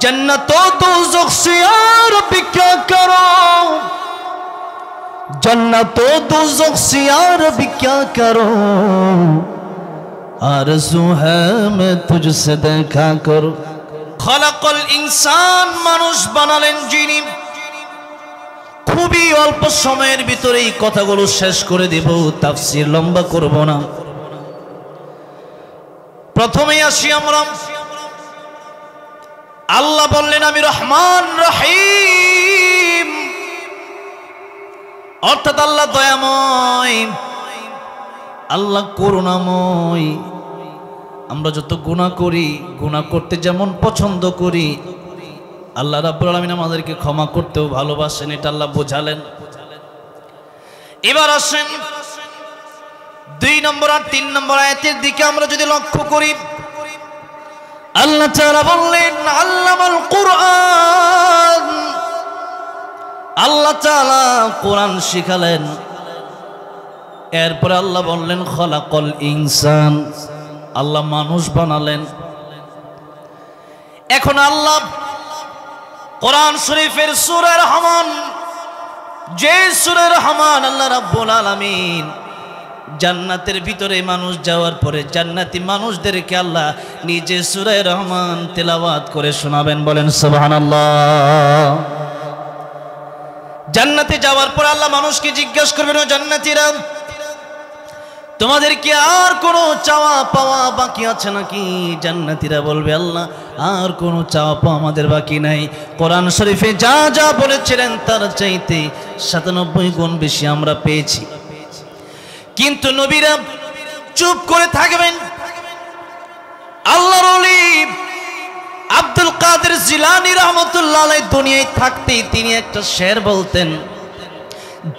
जन्नत व दोज़ख से या रब्बी क्या करूं, जन्नत व दोज़ख से या रब्बी क्या करूं, आरज़ू है मैं तुझसे देखा करूं। खलक़ल इंसान मानुष बानालेन जिनी। খুবই অল্প সময়ের ভিতরে এই কথাগুলো শেষ করে দেব, তাফসীর লম্বা করব না। প্রথমেই আসি আমরা, আল্লাহ বললেন আমি রহমান রহিম, অর্থাৎ আল্লাহ দয়াময়, আল্লাহ করুণাময়। আমরা যত গুনাহ করি, গুনাহ করতে যেমন পছন্দ করি, আল্লাহ রাব্বুল আলামিন আমাদেরকে ক্ষমা করতেও ভালোবাসেন, এটা আল্লাহ বোঝালেন। এবার আসেন 2 নম্বর আর 3 নম্বর আয়াতের দিকে আমরা যদি লক্ষ্য করি, আল্লাহ তাআলা বললেন আল্লামাল কুরআন, আল্লাহ তাআলা কোরআন শিখালেন। এরপরে আল্লাহ বললেন খলাকল ইনসান, আল্লাহ মানুষ বানালেন। এখন আল্লাহ কোরআন শরীফের সূরা রহমান, যে সূরা রহমান আল্লাহ রাব্বুল আলামিন জান্নাতের ভিতরে মানুষ যাওয়ার পরে জান্নাতি মানুষদেরকে আল্লাহ নিজে সূরা রহমান তেলাওয়াত করে শোনাবেন, বলেন সুবহানাল্লাহ। জান্নাতে যাওয়ার পর আল্লাহ মানুষকে জিজ্ঞাসা করবেন, ও জান্নাতীরা তোমাদের কি আর কোনো চাওয়া পাওয়া বাকি আছে নাকি? জান্নাতীরা বলবে আল্লাহ আর কোনো চাওয়া পাওয়া আমাদের বাকি নাই। কোরআন শরীফে যা যা বলেছিলেন তার চাইতে 97 গুণ বেশি আমরা পেয়েছি। কিন্তু নবীরা চুপ করে থাকবেন। আল্লাহর ওলি আব্দুল কাদের জিলানী রাহমাতুল্লাহ আলাইহি দুনিয়ায় থাকতেই তিনি একটা শের বলতেন,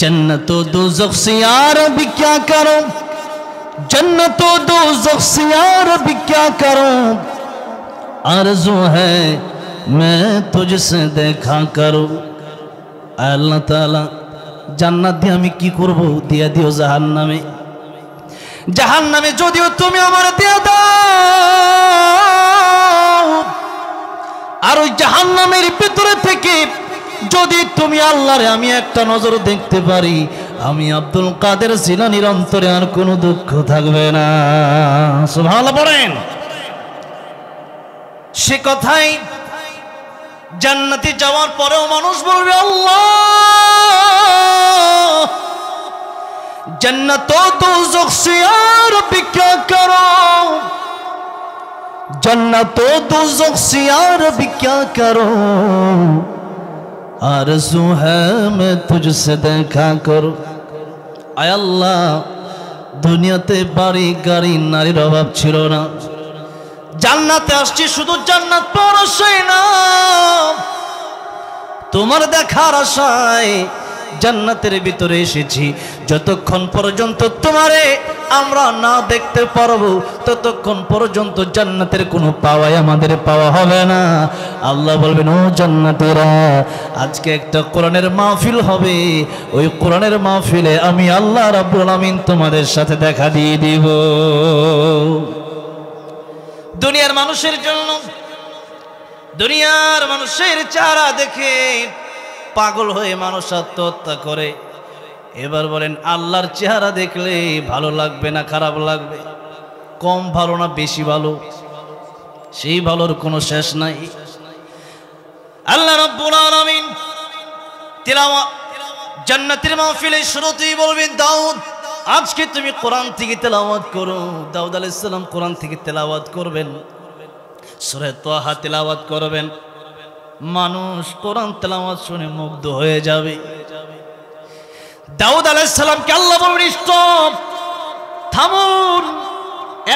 जन्नत व दोज़ख से या रब्बी क्या करूं, जन्नत व दोज़ख से या रब्बी क्या करूं, आरज़ू है मैं तुझसे देखा करूं। আল্লাহ তাআলা জান্নাত দিয়ে আমি কি করব? দিয়া দিও জাহান্নামে। জাহান্নামে যদিও তুমি আমার দিয়া দাও, আর ওই জাহান্নামের ভিতরে থেকে যদি তুমি আল্লাহরে আমি একটা নজর দেখতে পারি, আমি আব্দুল কাদের জিলানীর অন্তরে আর কোনো দুঃখ থাকবে না। সুবহানাল্লাহ পড়েন। সে কথাই জান্নাতে যাওয়ার পরেও মানুষ বলবে আল্লাহ जन्नत व दोज़ख से या रब्बी क्या करूं, जन्नत व दोज़ख से या रब्बी क्या करूं, आरज़ू है मैं तुझसे देखा करूं। आय अल्लाह দুনিয়াতে বাড়ি গাড়ি নারীর অভাব ছিল না, জান্নাতে আসছি শুধু জান্নাত পাওয়ার আশায় না, তোমার দেখার আশায় জান্নাতের ভিতরে এসেছি। যতক্ষণ পর্যন্ত তোমারে আমরা না দেখতে পারবো ততক্ষণ পর্যন্ত জান্নাতের কোনো পাওয়াই আমাদের পাওয়া হবে না। আল্লাহ বলবেন, ও জান্নাতীরা আজকে একটা কোরআনের মাহফিল হবে, ওই কোরআনের মাহফিলে আমি আল্লাহ রাব্বুল আলামিন তোমাদের সাথে দেখা দিয়ে দিব। দুনিয়ার মানুষের জন্য, দুনিয়ার মানুষের চেহারা দেখে পাগল হয়ে মানুষ আত্মহত্যা করে। এবার বলেন আল্লাহর চেহারা দেখলে ভালো লাগবে না খারাপ লাগবে? কম ভালো না বেশি ভালো? সেই ভালোর কোনো শেষ নাই। আল্লাহ রাব্বুল আলামিন তিলাওয়াত জান্নাতের মাহফিলে শুরুতেই বলবেন, দাউদ আজকে তুমি কোরআন থেকে তেলাওয়াত করো। দাউদ আলাইহিস সালাম কোরআন থেকে তেলাওয়াত করবেন, সূরা তাহা তেলাওয়াত করবেন। মানুষ কোরআন তেলাওয়াত শুনে মুগ্ধ হয়ে যাবে। দাউদ আলাইহিস সালামকে আল্লাহ বলবেন, স্টপ, থামুন,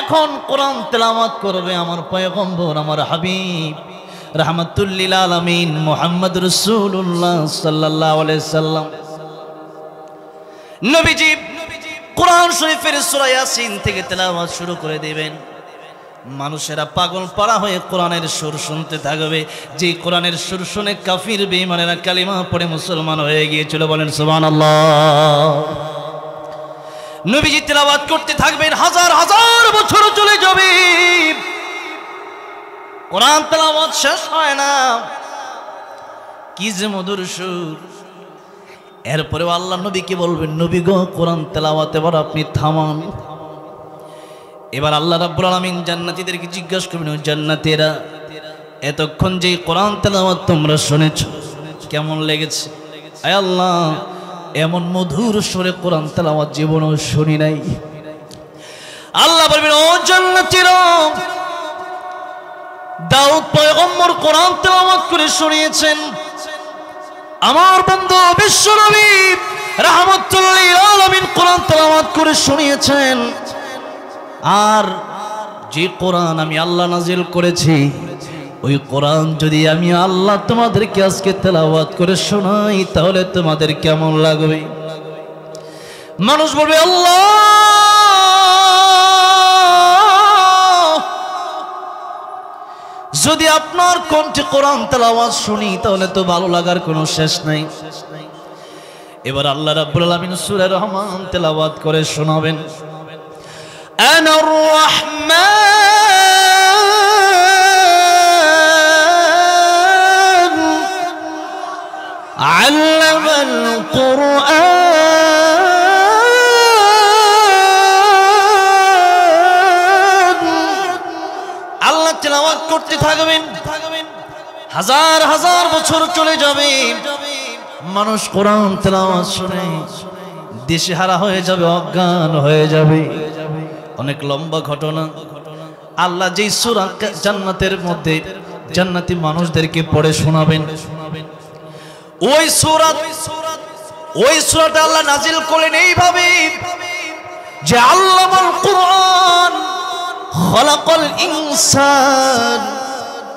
এখন কোরআন তেলাওয়াত করবে আমার পয়গম্বর, আমার হাবিব রাহমাতুল লিল আলামিন মুহাম্মদ রাসূলুল্লাহ সাল্লাল্লাহু আলাইহি সাল্লাম। নবীজি কোরআন শরীফের সূরা ইয়াসিন থেকে তেলাওয়াত শুরু করে দিবেন। মানুষেরা পাগল পাড়া হয়ে কোরআনের সুর শুনতে থাকবে। যে কোরআনের সুর শুনে কাফির বেঈমানেরা কালিমা পড়ে মুসলমান হয়ে গিয়েছিল, বলেন সুবহানাল্লাহ। নবীজি তেলাওয়াত করতে থাকবেন, হাজার হাজার বছর চলে যাবে, কোরআন তেলাওয়াত শেষ হয় না, কি যে মধুর সুর। এরপরেও আল্লাহ নবীকে বলবেন, নবী গো কোরআন তেলাওয়াত এবার আপনি থামান। এবার আল্লাহ রাব্বুল আলামিন জান্নাতীদেরকে জিজ্ঞাসা করবেন, ও জান্নাতীরা, এতক্ষণ যে কোরআন তেলাওয়াত তোমরা শুনেছো কেমন লেগেছে? আয় আল্লাহ, এমন মধুর সুরে কোরআন তেলাওয়াত জীবনেও শুনি নাই। আল্লাহ বলবেন, ও জান্নাতীরা, দাউদ পয়গম্বর কোরআন তেলাওয়াত করে শুনিয়েছেন, আমার বন্ধু বিশ্বনবী রাহমাতুল লিল আলামিন কোরআন তেলাওয়াত করে শুনিয়েছেন। আর যে কোরআন আমি আল্লাহ নাজিল করেছি, ওই কোরআন যদি আমি আল্লাহ তোমাদেরকে আজকে তেলাওয়াত করে শোনাই, তাহলে তোমাদের কেমন লাগবে? মানুষ বলবে, আল্লাহ, যদি আপনার কণ্ঠে কোরআন তেলাওয়াত শুনি তাহলে তো ভালো লাগার কোনো শেষ নাই। এবার আল্লাহ রাব্বুল আলামিন সূরা রহমান তেলাওয়াত করে শোনাবেন, আনার রহমান আল্লামাল কুরআন। আল্লাহ তেলাওয়াত করতে থাকবেন, হাজার হাজার বছর চলে যাবে, মানুষ কোরআন তেলাওয়াত শুনে দিশেহারা হয়ে যাবে, অজ্ঞান হয়ে যাবে। অনেক লম্বা ঘটনা। আল্লাহ যেই সূরা জান্নাতের মধ্যে জান্নাতি মানুষদেরকে পড়ে শোনাবেন, ওই সূরাটা আল্লাহ নাজিল করলেন এইভাবে যে আল্লামাল কুরআন খলাকাল ইনসান।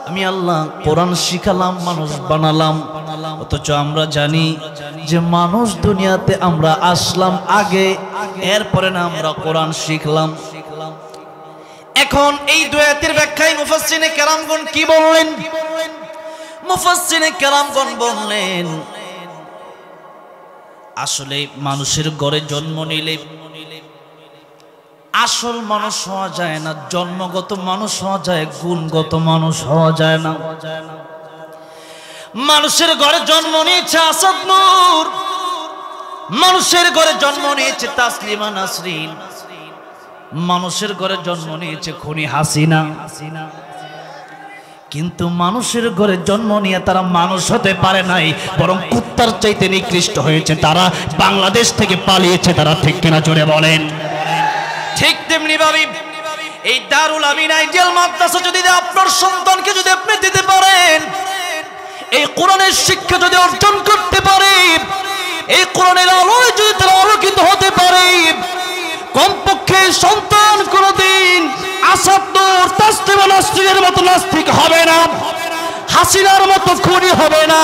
আমি আল্লাহ কোরআন শিখালাম, মানুষ বানালাম। অথচ আমরা জানি যে মানুষ দুনিয়াতে আমরা আসলাম আগে, এরপরে না আমরা কোরআন শিখলাম। এখন এই দুয়াতের ব্যাখ্যায় মুফাসসিরে কেরামগণ কি বললেন? মুফাসসিরে কেরামগণ বললেন, আসলে মানুষের ঘরে জন্ম নিলে আসল মানুষ হওয়া যায় না, জন্মগত মানুষ হওয়া যায়, গুণগত মানুষ হওয়া যায় না। মানুষের ঘরে জন্ম নিয়েছে আসাদ নূর, মানুষের ঘরে জন্ম নিয়েছে তাসলিমা নাসরিন, মানুষের ঘরে জন্ম নিয়েছে খুনি হাসিনা। কিন্তু মানুষের ঘরে জন্ম নিয়ে তারা মানুষ হতে পারে নাই, বরং কুত্তার চাইতে নিকৃষ্ট হয়েছে। তারা বাংলাদেশ থেকে পালিয়েছে। তারা ঠিক কিনা জোরে বলেন? ঠিক তেমনি ভাবে এই দারুল আমিন আইডিয়াল মাদ্রাসা যদি আপনার সন্তানকে যদি আপনি দিতে পারেন, এই কোরআনের শিক্ষা যদি অর্জন করতে পারে, এই কোরআনের আলোয় যদি তারা আলোকিত হতে পারে, কমপক্ষে সন্তান কোনদিন আসাদ নূর তাসলিমা নাসরিনের মতো নাস্তিক হবে না, হাসিনার মতো খুনি হবে না।